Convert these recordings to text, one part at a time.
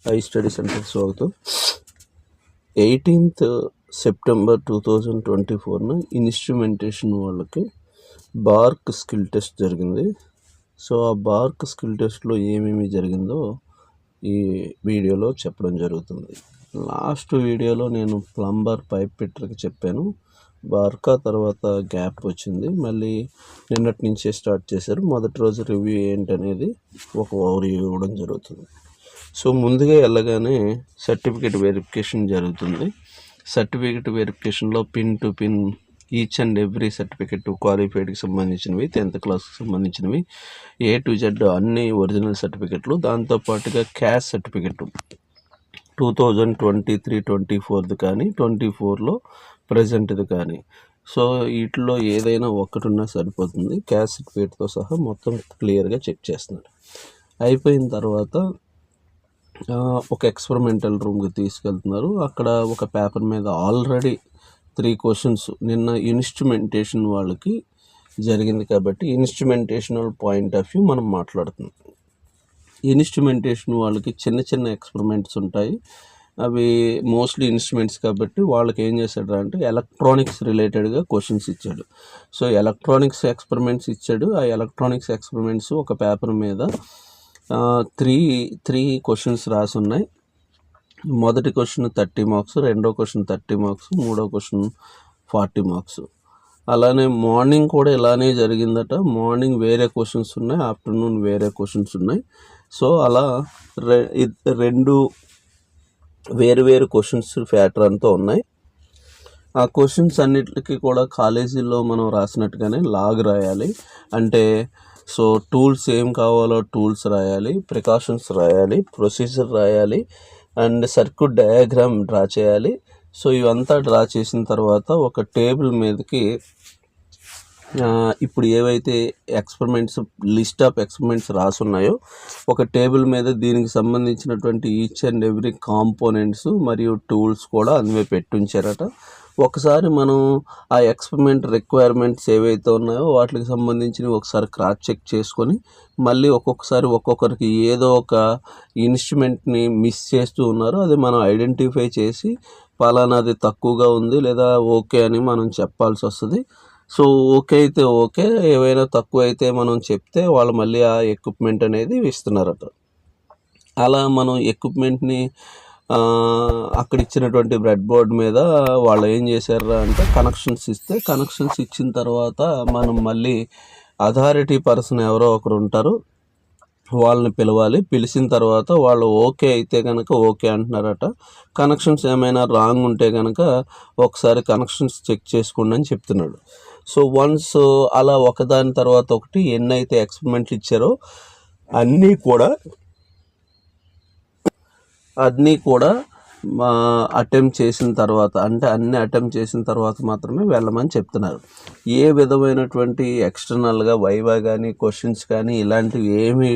I study centre స్వాగతం. 18th September 2024 instrumentation వాళ్ళకి BARC skill test జరిగింది. సో ఆ బార్క్ స్కిల్ టెస్ట్లో ఏమేమి జరిగిందో ఈ వీడియోలో చెప్పడం జరుగుతుంది. లాస్ట్ వీడియోలో నేను ప్లంబర్ పైప్ ఫిట్టర్కి చెప్పాను. బార్కా తర్వాత గ్యాప్ వచ్చింది, మళ్ళీ నిన్నటి నుంచే స్టార్ట్ చేశారు. మొదటి రోజు రివ్యూ ఏంటనేది ఒక ఓవర్ ఇవ్వడం జరుగుతుంది. సో ముందుగా వెళ్ళగానే సర్టిఫికేట్ వెరిఫికేషన్ జరుగుతుంది. సర్టిఫికేట్ వెరిఫికేషన్లో pin to pin each and every certificate, క్వాలిఫైడ్కి సంబంధించినవి, 10th క్లాస్కి సంబంధించినవి, A to Z అన్ని ఒరిజినల్ సర్టిఫికెట్లు, దాంతోపాటుగా క్యాష్ సర్టిఫికెట్ 2023-24 కానీ 24లో ప్రజెంట్ది కానీ, సో వీటిలో ఏదైనా ఒకటి ఉన్నా సరిపోతుంది. క్యాష్ సర్టిఫికేట్తో సహా మొత్తం క్లియర్గా చెక్ చేస్తున్నారు. అయిపోయిన తర్వాత ఒక ఎక్స్పెరిమెంటల్ రూమ్కి తీసుకెళ్తున్నారు. అక్కడ ఒక పేపర్ మీద ఆల్రెడీ 3 క్వశ్చన్స్ నిన్న ఇన్స్ట్రుమెంటేషన్ వాళ్ళకి జరిగింది కాబట్టి ఇన్స్ట్రుమెంటేషనల్ పాయింట్ ఆఫ్ వ్యూ మనం మాట్లాడుతున్నాం. ఇన్స్ట్రుమెంటేషన్ వాళ్ళకి చిన్న చిన్న ఎక్స్పెరిమెంట్స్ ఉంటాయి. అవి మోస్ట్లీ ఇన్స్ట్రుమెంట్స్ కాబట్టి వాళ్ళకి ఏం చేశాడు అంటే ఎలక్ట్రానిక్స్ రిలేటెడ్గా క్వశ్చన్స్ ఇచ్చాడు. సో ఎలక్ట్రానిక్స్ ఎక్స్పెరిమెంట్స్ ఇచ్చాడు. ఆ ఎలక్ట్రానిక్స్ ఎక్స్పెరిమెంట్స్ ఒక పేపర్ మీద 3 క్వశ్చన్స్ రాసి ఉన్నాయి. మొదటి క్వశ్చన్ 30 మార్క్స్, రెండో క్వశ్చన్ 30 మార్క్స్, మూడో క్వశ్చన్ 40 మార్క్స్. అలానే మార్నింగ్ కూడా ఇలానే జరిగిందట. మార్నింగ్ వేరే క్వశ్చన్స్ ఉన్నాయి, ఆఫ్టర్నూన్ వేరే క్వశ్చన్స్ ఉన్నాయి. సో అలా 2 వేరు క్వశ్చన్స్ ప్యాటర్న్తో ఉన్నాయి. ఆ క్వశ్చన్స్ అన్నిటికీ కూడా కాలేజీలో మనం రాసినట్టుగానే లాగ్ రాయాలి. అంటే సో టూల్స్ ఏం కావాలో టూల్స్ రాయాలి, ప్రికాషన్స్ రాయాలి, ప్రొసీజర్ రాయాలి, అండ్ సర్క్యూట్ డయాగ్రామ్ డ్రా చేయాలి. సో ఇవంతా డ్రా చేసిన తర్వాత ఒక టేబుల్ మీదకి ఇప్పుడు ఏవైతే ఎక్స్పెరిమెంట్స్ లిస్ట్ ఆఫ్ ఎక్స్పెరిమెంట్స్ రాసున్నాయో ఒక టేబుల్ మీద దీనికి సంబంధించినటువంటి ఈచ్ అండ్ ఎవ్రీ కాంపోనెంట్స్ మరియు టూల్స్ కూడా అందువే పెట్టుంచారట. ఒకసారి మనం ఆ ఎక్స్పెరిమెంట్ రిక్వైర్మెంట్స్ ఏవైతే ఉన్నాయో వాటికి సంబంధించినవి ఒకసారి క్రాస్ చెక్ చేసుకొని మళ్ళీ ఒక్కొక్కరికి ఏదో ఒక ఇన్స్ట్రుమెంట్ని మిస్ చేస్తూ ఉన్నారు, అది మనం ఐడెంటిఫై చేసి పలానాది తక్కువగా ఉంది లేదా ఓకే అని మనం చెప్పాల్సి వస్తుంది. సో ఓకే అయితే ఓకే, ఏవైనా తక్కువ అయితే మనం చెప్తే వాళ్ళు మళ్ళీ ఆ ఎక్విప్మెంట్ అనేది ఇస్తున్నారట. అలా మనం ఎక్విప్మెంట్ని అక్కడ ఇచ్చినటువంటి బ్రెడ్ బోర్డ్ మీద వాళ్ళు ఏం చేశారు అంటే కనెక్షన్స్ ఇస్తే, కనెక్షన్స్ ఇచ్చిన తర్వాత మనం మళ్ళీ అథారిటీ పర్సన్ ఎవరో ఒకరు ఉంటారు, వాళ్ళని పిలవాలి. పిలిచిన తర్వాత వాళ్ళు ఓకే అయితే కనుక ఓకే అంటున్నారట. కనెక్షన్స్ ఏమైనా రాంగ్ ఉంటే కనుక ఒకసారి కనెక్షన్స్ చెక్ చేసుకోండి అని చెప్తున్నాడు. సో వన్స్ అలా ఒకదాని తర్వాత ఒకటి ఎన్నైతే ఎక్స్పెరిమెంట్లు ఇచ్చారో అన్నీ కూడా అటెంప్ట్ చేసిన తర్వాత, అంటే అన్ని అటెంప్ట్ చేసిన తర్వాత మాత్రమే వెళ్ళమని చెప్తున్నారు. ఏ విధమైనటువంటి ఎక్స్టర్నల్గా వైవా కానీ క్వశ్చన్స్ కానీ ఇలాంటివి ఏమీ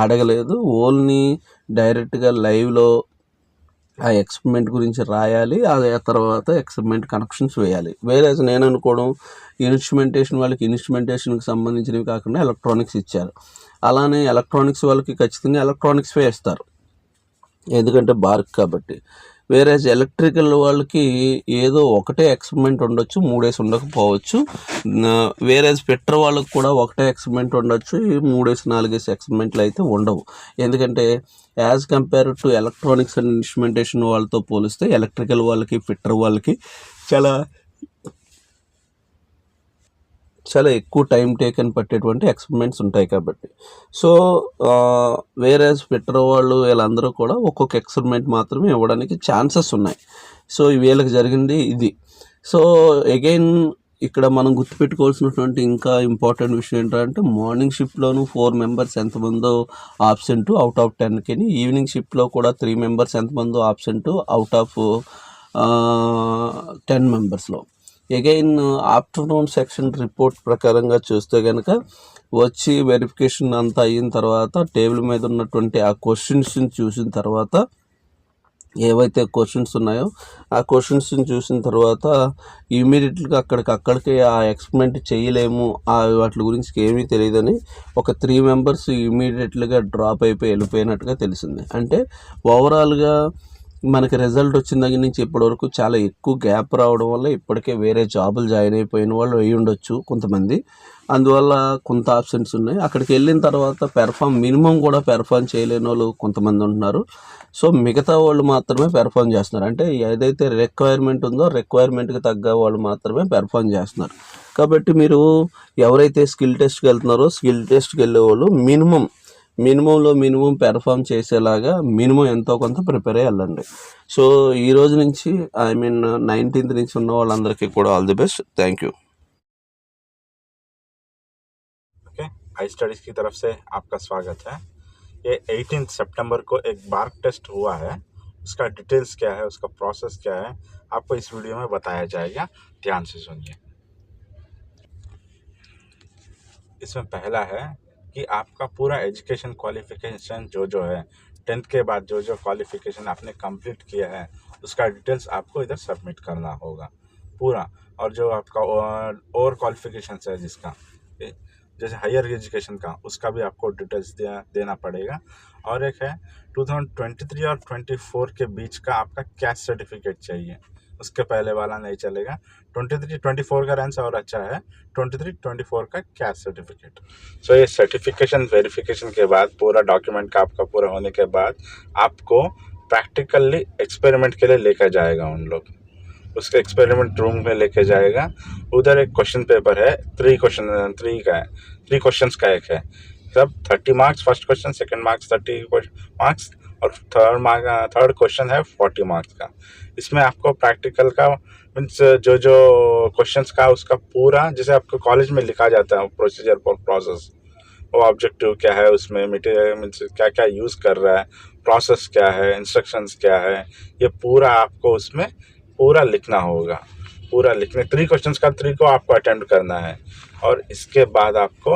అడగలేదు. ఓన్లీ డైరెక్ట్గా లైవ్లో ఆ ఎక్స్పెరిమెంట్ గురించి రాయాలి, ఆ తర్వాత ఎక్స్పెరిమెంట్ కనెక్షన్స్ వేయాలి. వేరే నేను అనుకోవడం ఇన్స్ట్రుమెంటేషన్ వాళ్ళకి ఇన్స్ట్రుమెంటేషన్కి సంబంధించినవి కాకుండా ఎలక్ట్రానిక్స్ ఇచ్చారు. అలానే ఎలక్ట్రానిక్స్ వాళ్ళకి ఖచ్చితంగా ఎలక్ట్రానిక్స్ వేస్తారు, ఎందుకంటే బార్క్ కాబట్టి. వేరే ఎలక్ట్రికల్ వాళ్ళకి ఏదో ఒకటే ఎక్స్పెరిమెంట్ ఉండొచ్చు, 3 డేస్ ఉండకపోవచ్చు. వేరే ఫిట్టర్ వాళ్ళకి కూడా ఒకటే ఎక్స్పెరిమెంట్ ఉండొచ్చు, 3 డేస్ 4 డేస్ ఎక్స్పెరిమెంట్లు అయితే ఉండవు. ఎందుకంటే as compare to electronics and instrumentation వాళ్ళతో పోలిస్తే ఎలక్ట్రికల్ వాళ్ళకి ఫిట్టర్ వాళ్ళకి చాలా ఎక్కువ టైం టేకన్ పట్టేటువంటి ఎక్స్పెరిమెంట్స్ ఉంటాయి కాబట్టి. సో వేరే ఫిట్టర్ వాళ్ళు వీళ్ళందరూ కూడా ఒక్కొక్క ఎక్స్పెరిమెంట్ మాత్రమే ఇవ్వడానికి ఛాన్సెస్ ఉన్నాయి. సో వీళ్ళకి జరిగింది ఇది. సో అగైన్ ఇక్కడ మనం గుర్తుపెట్టుకోవాల్సినటువంటి ఇంకా ఇంపార్టెంట్ విషయం ఏంటంటే మార్నింగ్ షిఫ్ట్లోను 4 మెంబర్స్ ఎంతమందో ఆబ్సెంట్ అవుట్ ఆఫ్ 10కి, ఈవినింగ్ షిఫ్ట్లో కూడా 3 మెంబర్స్ ఎంతమందో ఆబ్సెంట్ అవుట్ ఆఫ్ 10 మెంబర్స్లో. అగైన్ ఆఫ్టర్నూన్ సెక్షన్ రిపోర్ట్ ప్రకారంగా చూస్తే కనుక వచ్చి వెరిఫికేషన్ అంతా అయిన తర్వాత టేబుల్ మీద ఉన్నటువంటి ఆ క్వశ్చన్స్ని చూసిన తర్వాత ఏవైతే క్వశ్చన్స్ ఉన్నాయో ఆ క్వశ్చన్స్ని చూసిన తర్వాత ఇమీడియట్గా అక్కడికే ఆ ఎక్స్పెరిమెంట్ చేయలేము, వాటి గురించి ఏమీ తెలియదని ఒక 3 మెంబర్స్ ఇమీడియట్గా డ్రాప్ అయిపోయి వెళ్ళిపోయినట్టుగా తెలిసింది. అంటే ఓవరాల్గా మనకి రిజల్ట్ వచ్చిన దగ్గర నుంచి ఇప్పటివరకు చాలా ఎక్కువ గ్యాప్ రావడం వల్ల ఇప్పటికే వేరే జాబులు జాయిన్ అయిపోయిన వాళ్ళు అయ్యి ఉండొచ్చు కొంతమంది. అందువల్ల కొంత ఆప్షన్స్ ఉన్నాయి. అక్కడికి వెళ్ళిన తర్వాత మినిమం కూడా పెర్ఫామ్ చేయలేని వాళ్ళు కొంతమంది ఉంటున్నారు. సో మిగతా వాళ్ళు మాత్రమే పెర్ఫామ్ చేస్తున్నారు. అంటే ఏదైతే రిక్వైర్మెంట్ ఉందో రిక్వైర్మెంట్కి తగ్గ వాళ్ళు మాత్రమే పెర్ఫామ్ చేస్తున్నారు. కాబట్టి మీరు ఎవరైతే స్కిల్ టెస్ట్కి వెళ్తున్నారో స్కిల్ టెస్ట్కి వెళ్ళే వాళ్ళు మినిమం పెర్ఫామ్ చేసేలాగా మినిమం ఎంతో కొంత ప్రిపేర్ అయ్యి వెళ్ళండి. సో ఈ రోజు నుంచి 19th నుంచి ఉన్న వాళ్ళందరికీ కూడా all the best. Thank you. I studies की तरफ से आपका स्वागत है। ये 18 सितंबर को एक बार्क टेस्ट हुआ है, उसका डिटेल्स क्या है, उसका प्रोसेस क्या है, आपको इस वीडियो में बताया जाएगा। ध्यान से सुनिए। इसमें पहला है कि आपका पूरा एजुकेशन क्वालिफिकेशन जो है 10th के बाद जो क्वालिफिकेशन आपने कंप्लीट किया है उसका डिटेल्स आपको इधर सबमिट करना होगा पूरा। और जो आपका और क्वालिफिकेशन है जिसका जैसे हायर एजुकेशन का उसका भी आपको डिटेल्स देना पड़ेगा। और एक है 2023 और 24 के बीच का आपका कैस्ट सर्टिफिकेट चाहिए, उसके पहले वाला नहीं चलेगा। 23-24 का रैंक और अच्छा है, 23-24 का कैस्ट सर्टिफिकेट। सो ये सर्टिफिकेशन वेरिफिकेशन के बाद पूरा डॉक्यूमेंट का आपका पूरा होने के बाद आपको प्रैक्टिकली एक्सपेरिमेंट के लिए लेकर जाएगा उन लोग, उसके एक्सपेरिमेंट रूम में लेके जाएगा। उधर एक क्वेश्चन पेपर है, 3 क्वेश्चंस का एक है, सब 30 marks first question, second marks 30 marks और थर्ड क्वेश्चन है 40 मार्क्स का। इसमें आपको प्रैक्टिकल का मीन्स जो क्वेश्चंस का उसका पूरा जैसे आपको कॉलेज में लिखा जाता है प्रोसीजर प्रोसेस, वो ऑब्जेक्टिव क्या है, उसमें मटेरियल मीन्स क्या क्या यूज़ कर रहा है, प्रोसेस क्या है, इंस्ट्रक्शंस क्या है, ये पूरा आपको उसमें पूरा लिखना होगा। पूरा लिखने 3 क्वेश्चंस का 3 को आपको अटेम्प्ट करना है। और इसके बाद आपको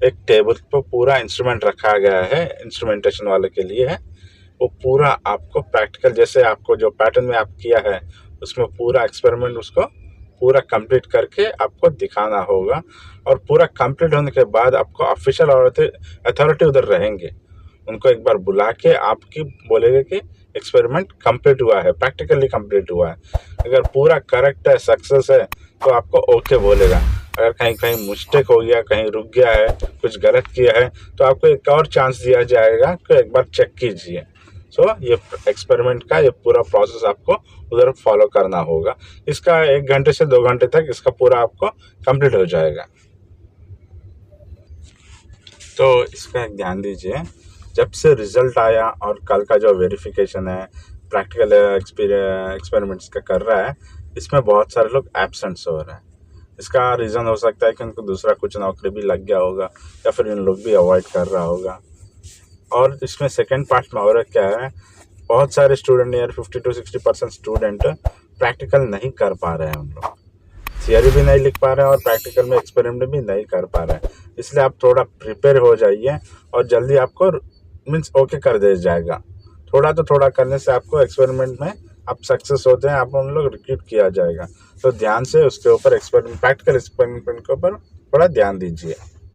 एक टेबल पर पूरा इंस्ट्रूमेंट रखा गया है, इंस्ट्रूमेंटेशन वाले के लिए है, वो पूरा आपको प्रैक्टिकल जैसे आपको जो पैटर्न में आप किया है उसमें पूरा एक्सपेरिमेंट उसको पूरा कंप्लीट करके आपको दिखाना होगा। और पूरा कंप्लीट होने के बाद आपको ऑफिशियल अथॉरिटी उधर रहेंगे, उनको एक बार बुला के आपकी बोलेंगे कि एक्सपेरिमेंट कंप्लीट हुआ है, प्रैक्टिकली कंप्लीट हुआ है। अगर पूरा करेक्ट है, सक्सेस है तो आपको ओके बोलेगा। अगर कहीं मिस्टेक हो गया, कहीं रुक गया है, कुछ गलत किया है तो आपको एक और चांस दिया जाएगा कि एक बार चेक कीजिए। सो ये एक्सपेरिमेंट का ये पूरा प्रोसेस आपको उधर फॉलो करना होगा। इसका 1 घंटे से 2 घंटे तक इसका पूरा आपको कंप्लीट हो जाएगा। तो इसका ध्यान दीजिए, जब से रिजल्ट आया और कल का जो वेरिफिकेशन है प्रैक्टिकल एक्सपेरिमेंट्स का कर रहा है, इसमें बहुत सारे लोग एब्सेंट्स हो रहे हैं। इसका रीज़न हो सकता है कि उनको दूसरा कुछ नौकरी भी लग गया होगा या फिर इन लोग भी अवॉइड कर रहा होगा। और इसमें सेकेंड पार्ट में और क्या है, बहुत सारे स्टूडेंट नियर 50-60% स्टूडेंट प्रैक्टिकल नहीं कर पा रहे हैं, उन लोग थियरी भी नहीं लिख पा रहे हैं और प्रैक्टिकल में एक्सपेरिमेंट भी नहीं कर पा रहे हैं। इसलिए आप थोड़ा प्रिपेयर हो जाइए और जल्दी आपको मीन्स ओके कर दिया जाएगा। थोड़ा करने से आपको एक्सपेरिमेंट में आप सक्सेस होते हैं, आप उन लोग रिक्रूट किया जाएगा। तो ध्यान से उसके ऊपर प्रैक्टिकल एक्सपेरिमेंट के ऊपर थोड़ा ध्यान दीजिए।